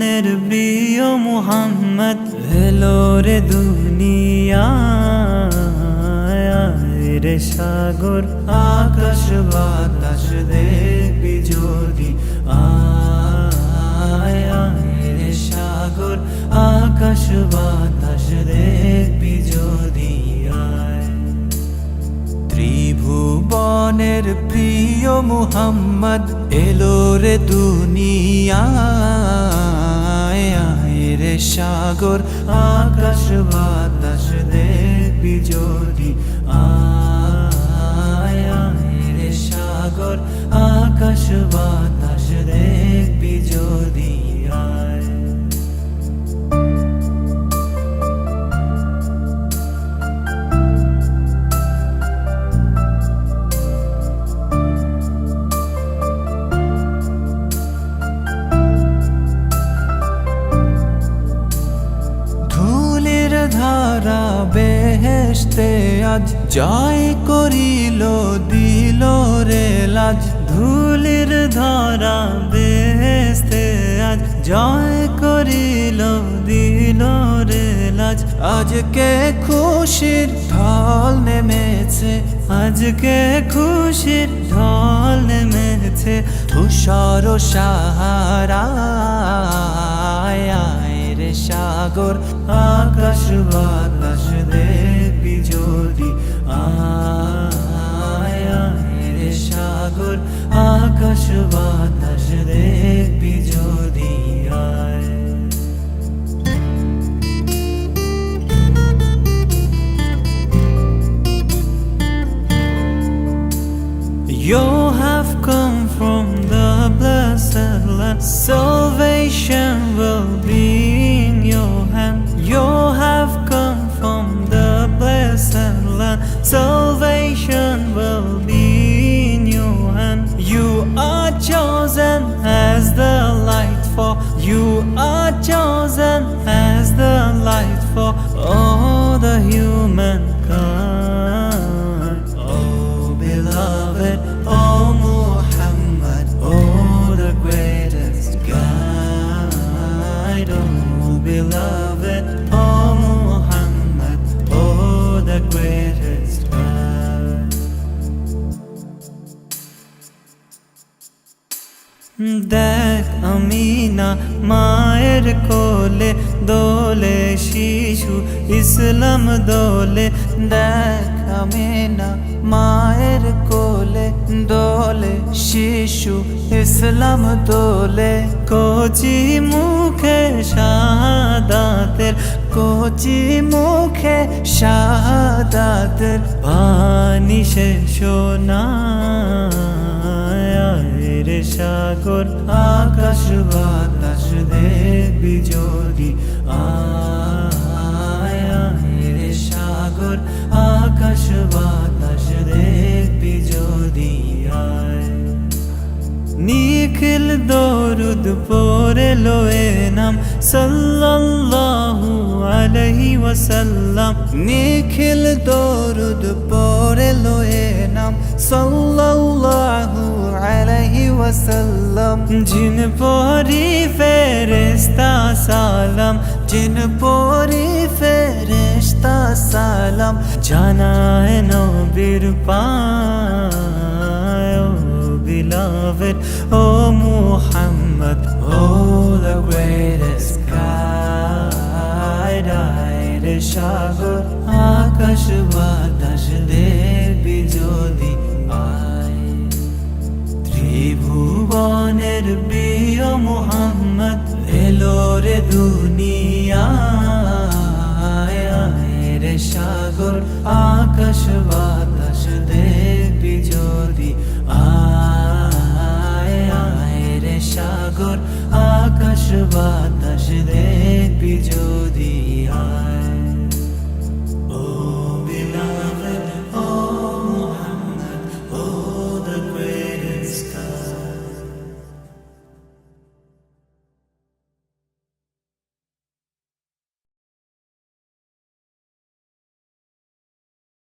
ত্রিভুবনের প্রিয় মুহাম্মদ এলো রে দুনিয়ায় রে সাগর আকাশ বাতাস দেখবি যদি আয় রে সাগর আকাশ বাতাস দেখবি যদি আয়। ত্রিভুবনের প্রিয় মুহাম্মদ এলো রে দুনিয়ায় রে সাগর আকাশ বাতাস দেখবি যদি আয় রে সাগর আকাশ বাতাস দেখবি যদি আয়। ধারা বেহেশতে আজ জয় করিল দিল রে লাজ। ধুলির ধারা বেহেশতে আজ জয় করিল দিল রে লাজ। আজকে খুশির ঢল নেমেছে আজকে খুশির ঢল নেমেছে ধূসর সাহারায় রে সাগর আকাশ বাতাস দেখবি যদি আয় রে সাগর আকাশ বাতাস দেখবি যদি আয়। You have come from the blessed land, salvation will be in your hand. You have come from the blessed land, salvation will be in your hand. You are chosen as the light for, you are chosen as the light for all the humankind. Oh beloved, oh Muhammad, oh the greatest guide. Oh beloved, oh Muhammad, oh the greatest guide. দেখ আমিনা মায়ের কোলে দোলে শিশু ইসলাম দোলে। দেখ আমিনা মায়ের কোলে দোলে শিশু ইসলাম দোলে। কচি মুখে শাহাদাতের কচি মুখে শাহাদাতের বাণী সে শোনায় রে সাগর আকাশ বাতাস দেখবি যদি আয় রে সাগর আকাশ বাতাস দেখবি যদি আয়। নিখিল দরুদ পড়ে লোয়ে নাম সাল্লাল্লাহু আলাইহি ওয়াসাল্লাম। নিখিল দরুদ পড়ে লোয়ে নাম সাল্লাল্লাহু আলাইহি ওয়াসাল্লাম। জিন পরি ফেরেশতা সালাম জিন পরি ফেরেশতা সালাম জানায় নবীর পায়। Beloved, oh Muhammad, oh the greatest guide. রে সাগর আকাশ বাতাস দেখবি যদি আয়। ত্রিভুবনের প্রিয় মুহাম্মদ এলো রে দুনিয়ায় রে সাগর আকাশ বাতাস দেখবি যদি আয় রে সাগর আকাশ বাতাস